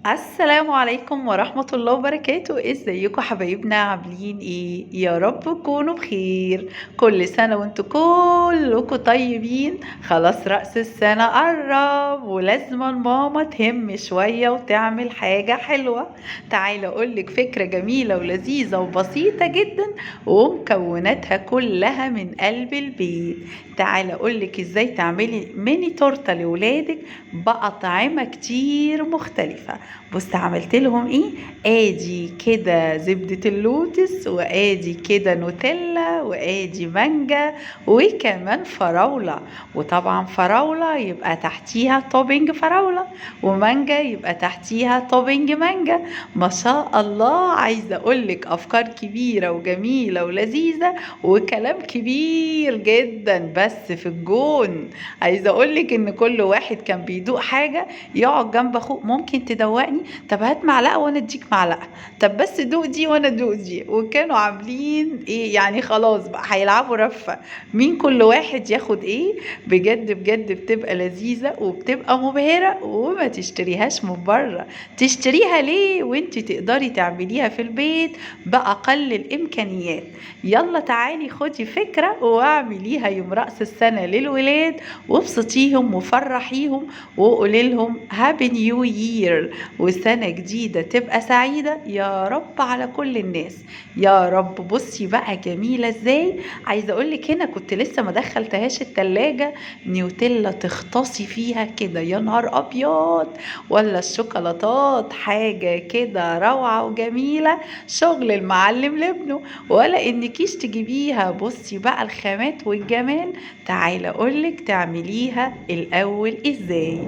السلام عليكم ورحمة الله وبركاته. ازيكم حبايبنا؟ عاملين ايه؟ يا رب تكونوا بخير. كل سنة وانتوا كلكم طيبين. خلاص رأس السنة قرب ولازم ماما تهم شوية وتعمل حاجة حلوة. تعالى اقولك فكرة جميلة ولذيذة وبسيطة جدا ومكوناتها كلها من قلب البيت. تعالى اقولك ازاي تعملي ميني تورتة لولادك بأطعمة كتير مختلفة. بص عملت لهم ايه. ادي كده زبدة اللوتس، وادي كده نوتيلا، وادي مانجا، وكمان فراولة. وطبعا فراولة يبقى تحتيها توبينج فراولة، ومانجا يبقى تحتيها توبينج مانجا. ما شاء الله، عايزة اقولك افكار كبيرة وجميلة ولذيذة وكلام كبير جدا بس في الجون. عايزة اقولك ان كل واحد كان بيدوق حاجة يقعد جنب اخوه. ممكن تدوقني؟ طب هات معلقه وانا اديك معلقه. طب بس دوق دي وانا ادوق دي. وكانوا عاملين ايه يعني؟ خلاص بقى هيلعبوا رفه مين كل واحد ياخد ايه. بجد بجد بتبقى لذيذه وبتبقى مبهره، وما تشتريهاش من بره. تشتريها ليه وانت تقدري تعمليها في البيت باقل الامكانيات؟ يلا تعالي خدي فكره واعمليها يوم رأس السنه للولاد، وابسطيهم وفرحيهم وقولي لهم هابي نيو يير، وسنة جديدة تبقى سعيدة يا رب على كل الناس يا رب. بصي بقى جميلة ازاي. عايزة اقولك هنا كنت لسه ما دخلتهاش التلاجة، نيوتيلا تختصي فيها كده يا نهار ابيض، ولا الشوكولاتات حاجة كده روعة وجميلة، شغل المعلم لابنه. ولا انكيش تجيبيها. بصي بقى الخامات والجمال. تعالى اقولك تعمليها الاول ازاي.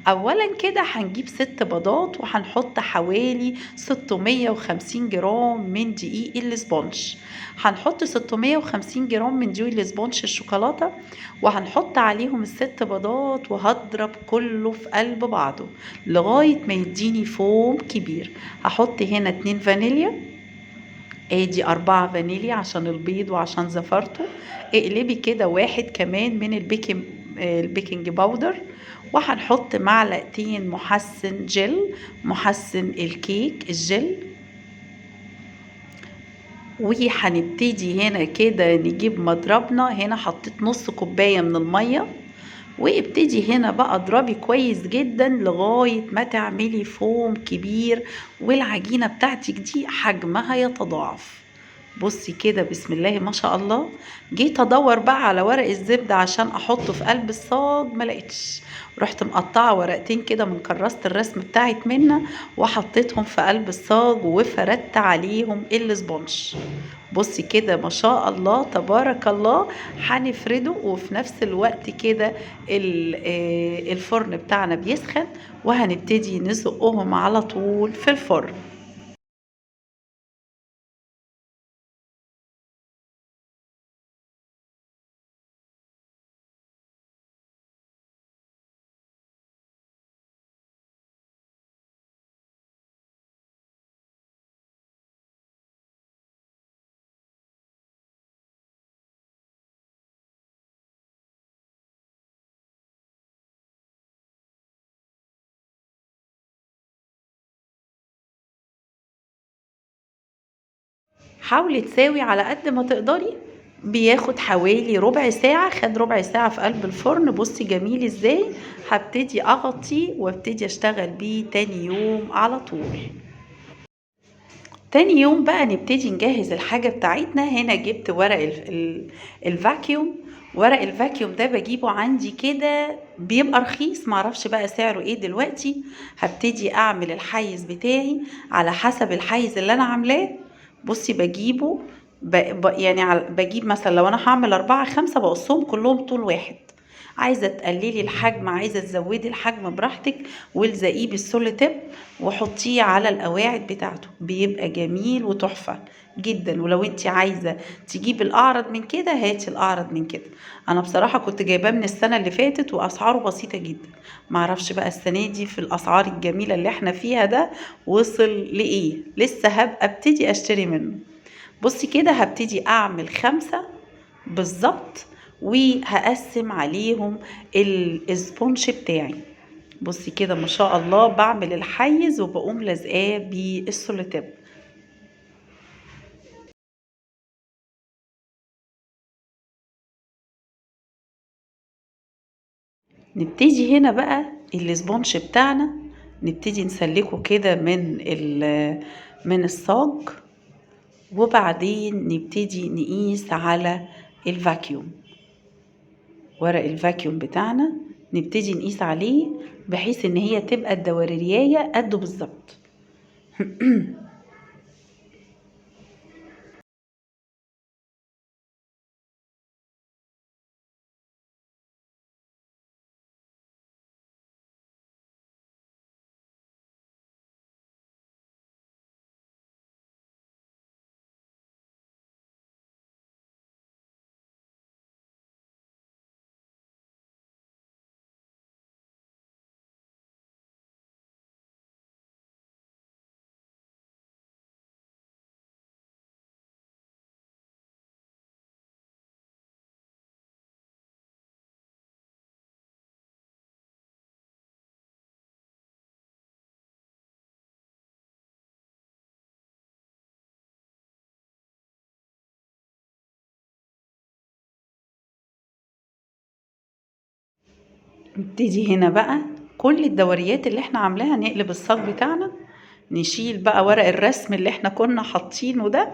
اولا كده هنجيب 6 بيضات، وهنحط حوالي 650 جرام من دقيق الاسبونج. هنحط 650 جرام من دقيق الاسبونج الشوكولاتة، وهنحط عليهم ال6 بيضات، وهضرب كله في قلب بعضه لغاية ما يديني فوم كبير. هحط هنا 2 فانيليا، ادي 4 فانيليا عشان البيض وعشان زفرته. اقلبي كده 1 كمان من البيكنج باودر، وهنحط معلقتين محسن جل، محسن الكيك الجل. وهنبتدي هنا كده نجيب مضربنا. هنا حطيت نص كوباية من المية، وابتدي هنا بقى اضربي كويس جدا لغاية ما تعملي فوم كبير، والعجينة بتاعتك دي حجمها يتضاعف. بصي كده بسم الله ما شاء الله. جيت ادور بقى على ورق الزبدة عشان احطه في قلب الصاج، ما لقيتش. رحت مقطعة ورقتين كده من كراسة الرسم بتاعت منا، وحطيتهم في قلب الصاج وفردت عليهم الاسبونج. بصي كده ما شاء الله تبارك الله. هنفرده وفي نفس الوقت كده الفرن بتاعنا بيسخن، وهنبتدي نزقهم على طول في الفرن. حاولي تساوي على قد ما تقدري. بياخد حوالي ربع ساعة، خد ربع ساعة في قلب الفرن. بصي جميل ازاي. هبتدي اغطيه وابتدي اشتغل بيه تاني يوم على طول. تاني يوم بقى نبتدي نجهز الحاجة بتاعتنا. هنا جبت ورق الفاكيوم. ورق الفاكيوم ده بجيبه عندي كده، بيبقى رخيص، معرفش بقى سعره ايه دلوقتي. هبتدي اعمل الحيز بتاعي على حسب الحيز اللي انا عاملاه. بصي بجيبه يعني بجيب مثلا لو انا هعمل 4 5 بقصهم كلهم طول واحد. عايزة تقللي الحجم، عايزة تزودي الحجم براحتك، والزقيه بالسولو تيب وحطيه على القواعد بتاعته، بيبقى جميل وتحفة جدا. ولو انت عايزة تجيب الأعرض من كده هاتي الأعرض من كده. أنا بصراحة كنت جايباه من السنة اللي فاتت وأسعاره بسيطة جدا. معرفش بقى السنة دي في الأسعار الجميلة اللي احنا فيها ده وصل لإيه. لسه هبقى ابتدي أشتري منه. بصي كده هبتدي أعمل 5 بالظبط، وهقسم عليهم الاسبونج بتاعي. بصي كده ما شاء الله بعمل الحيز وبقوم لازقاه بالسولوتيب. نبتدي هنا بقى الاسبونج بتاعنا، نبتدي نسلكه كده من الصاج، وبعدين نبتدي نقيس على الفاكيوم. ورق الفاكيوم بتاعنا نبتدي نقيس عليه بحيث ان هي تبقى الدوريرياية قده بالظبط. نبتدي هنا بقى كل الدوريات اللي احنا عاملاها نقلب الصاج بتاعنا، نشيل بقى ورق الرسم اللي احنا كنا حاطينه ده،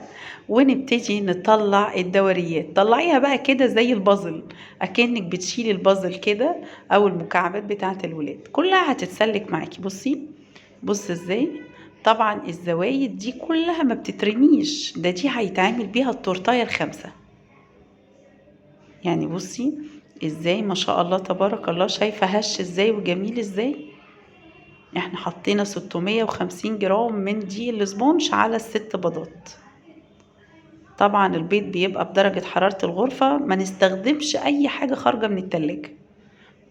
ونبتدي نطلع الدوريات. طلعيها بقى كده زي البازل، اكنك بتشيلي البازل كده او المكعبات بتاعه الولاد كلها هتتسلك معاكي. بص ازاي. طبعا الزوايد دي كلها ما بتترميش، دي هيتعمل بيها التورتايه الخامسه. يعني بصي ازاي ما شاء الله تبارك الله، شايفه هش ازاي وجميل ازاي. احنا حطينا 650 جرام من دي الاسبونج على الست بيضات. طبعا البيض بيبقى بدرجة حرارة الغرفة، ما نستخدمش اي حاجة خارجة من التلاجة،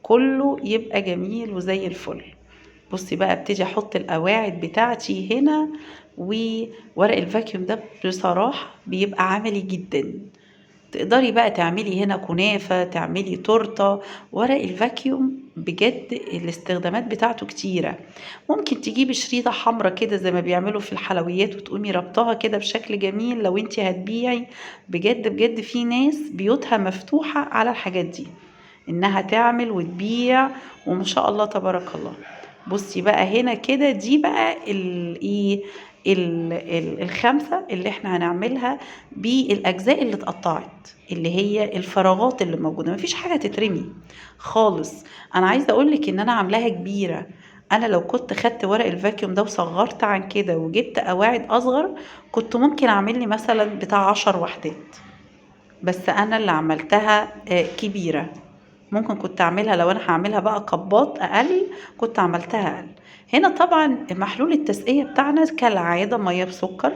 كله يبقى جميل وزي الفل. بصي بقى ابتدي احط القواعد بتاعتي هنا، وورق الفاكيوم ده بصراحة بيبقى عملي جدا. تقدري بقى تعملي هنا كنافة، تعملي تورتة. ورق الفاكيوم بجد الاستخدامات بتاعته كتيرة. ممكن تجيبي شريطة حمرا كده زي ما بيعملوا في الحلويات وتقومي ربطها كده بشكل جميل لو انتي هتبيعي. بجد بجد في ناس بيوتها مفتوحة على الحاجات دي انها تعمل وتبيع، وما شاء الله تبارك الله. بصي بقى هنا كده دي بقى الايه، الخمسة اللي احنا هنعملها بالاجزاء اللي اتقطعت، اللي هي الفراغات اللي موجودة، مفيش حاجة تترمي خالص. انا عايزة اقولك ان انا عاملاها كبيرة. انا لو كنت خدت ورق الفاكيوم ده وصغرت عن كده وجبت قواعد اصغر، كنت ممكن اعمل لي مثلا بتاع 10 وحدات، بس انا اللي عملتها كبيرة. ممكن كنت اعملها لو انا هعملها بقى قباط اقل، كنت عملتها اقل. هنا طبعا محلول التسقية بتاعنا كالعادة مية بسكر،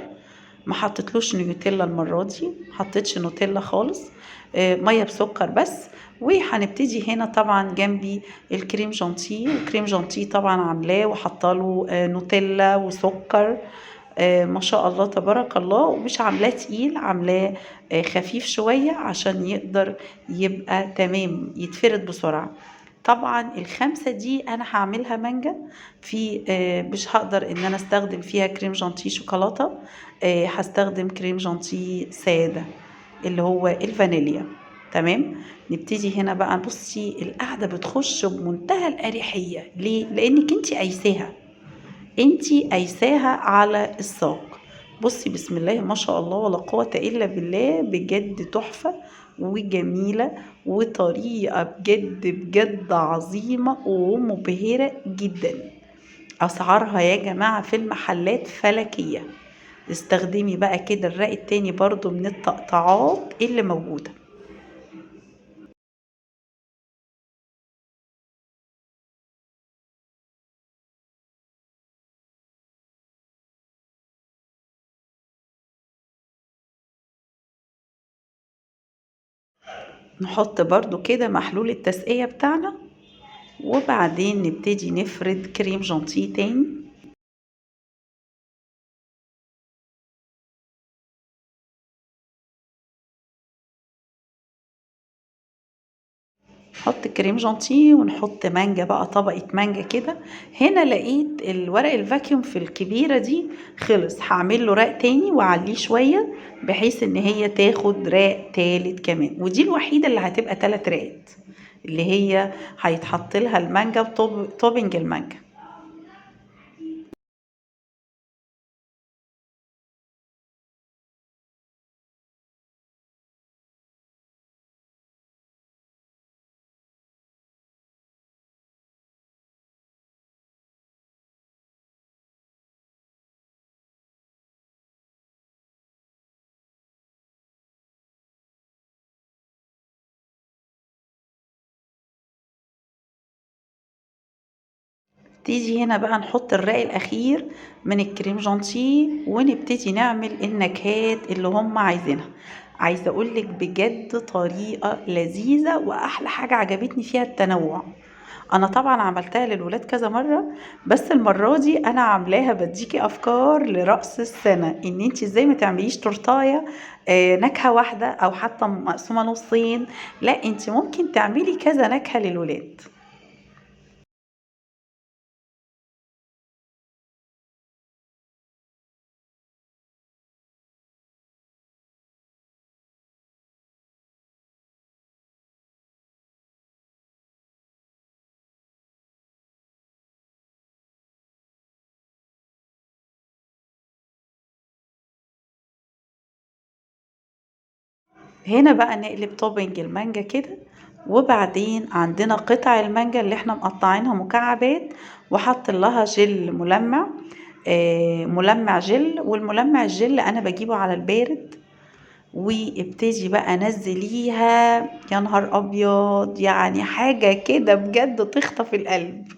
ما حطيتلوش نيوتيلا المرة دي، حطيتش نوتيلا خالص، مية بسكر بس. وهنبتدي هنا طبعا جنبي الكريم جانتيه، الكريم جانتيه طبعا عاملاه وحطاله نوتيلا وسكر. ما شاء الله تبارك الله، ومش عاملاه تقيل، عاملاه خفيف شوية عشان يقدر يبقى تمام يتفرد بسرعة. طبعا الخمسة دي انا هعملها مانجا، في مش هقدر ان انا استخدم فيها كريم جانتيه شوكولاتة، هستخدم كريم جانتيه سادة اللي هو الفانيليا. تمام. نبتدي هنا بقى. بصي القعدة بتخش بمنتهى الأريحية، ليه؟ لانك انتي قايساها على الساق. بصي بسم الله ما شاء الله ولا قوة الا بالله، بجد تحفة وجميلة، وطريقة بجد بجد عظيمة ومبهرة جدا. اسعارها يا جماعة في المحلات فلكية. استخدمي بقى كده الرق التاني برضو من التقطعات اللي موجودة. نحط برضو كده محلول التسقية بتاعنا، وبعدين نبتدي نفرد كريم جانتيه تاني. نحط كريم جانتيه ونحط مانجا بقى، طبقة مانجا كده. هنا لقيت الورق الفاكيوم في الكبيرة دي خلص، هعمل له رق تاني واعليه شوية بحيث ان هي تاخد رق تالت كمان، ودي الوحيدة اللي هتبقى 3 رقات، اللي هي هيتحط لها المانجا وطوبنج المانجا. تيجي هنا بقى نحط الرق الأخير من الكريم جانتيه ونبتدي نعمل النكهات اللي هم عايزينها. عايزة أقولك بجد طريقة لذيذة، وأحلى حاجة عجبتني فيها التنوع. أنا طبعا عملتها للولاد كذا مرة، بس المرة دي أنا عاملاها بديكي أفكار لرأس السنة إن انتي ازاي ما تعمليش تورتاية نكهة واحدة أو حتى مقسومة نصين، لا انتي ممكن تعملي كذا نكهة للولاد. هنا بقى نقلب توبنج المانجا كده، وبعدين عندنا قطع المانجا اللي احنا مقطعينها مكعبات وحط لها جل ملمع، ملمع جل. والملمع الجل انا بجيبه على البارد، وابتدي بقى نزليها. يا نهار ابيض، يعني حاجة كده بجد تخطف القلب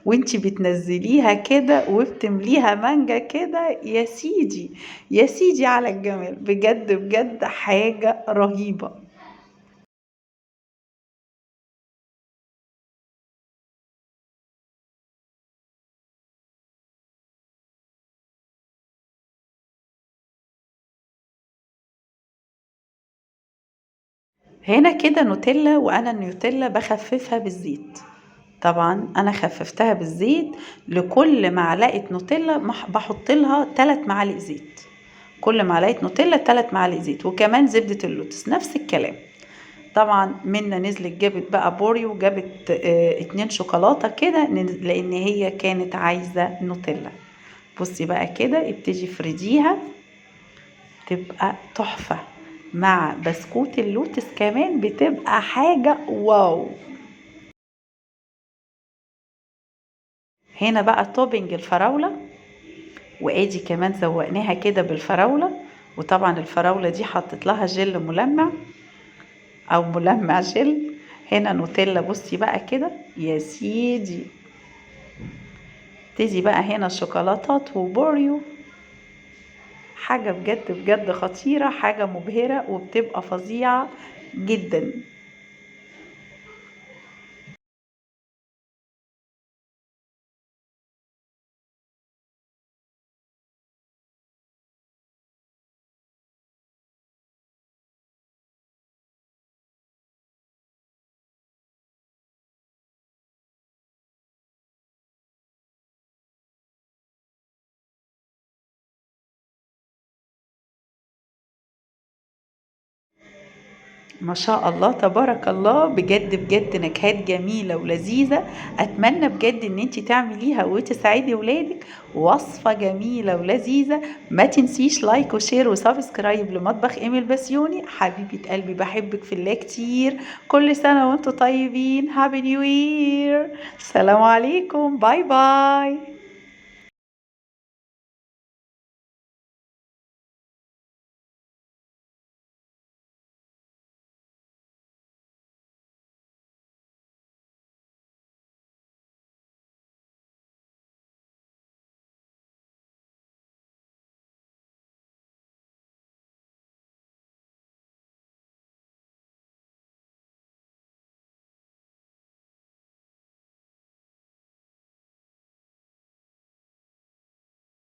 وانتي بتنزليها كده وبتمليها مانجا كده. يا سيدي يا سيدي على الجمال، بجد بجد حاجة رهيبة. هنا كده نوتيلا، وانا النيوتيلا بخففها بالزيت. طبعا انا خففتها بالزيت، لكل معلقة نوتيلا بحط لها 3 معالق زيت. كل معلقة نوتيلا 3 معالق زيت، وكمان زبدة اللوتس نفس الكلام. طبعا منا نزلت جابت بقى بوري، وجابت 2 شوكولاتة كده لان هي كانت عايزة نوتيلا. بصي بقى كده ابتدي افرديها، تبقى تحفة. مع بسكوت اللوتس كمان بتبقى حاجة واو. هنا بقى توبنج الفراولة، وادي كمان زوقناها كده بالفراولة. وطبعا الفراولة دي حطت لها جل ملمع او ملمع جل. هنا نوتيلا، بصي بقى كده يا سيدي. تيجي بقى هنا شوكولاتات وبوريو، حاجة بجد بجد خطيرة، حاجة مبهرة وبتبقى فظيعة جدا. ما شاء الله تبارك الله، بجد بجد نكهات جميلة ولذيذة. اتمنى بجد ان انتي تعمليها وتساعدي ولادك. وصفة جميلة ولذيذة. ما تنسيش لايك وشير وسبسكرايب لمطبخ ايمي البسيوني. حبيبة قلبي بحبك في الله كتير. كل سنة وانتم طيبين. هابي نيو يير. السلام عليكم. باي باي.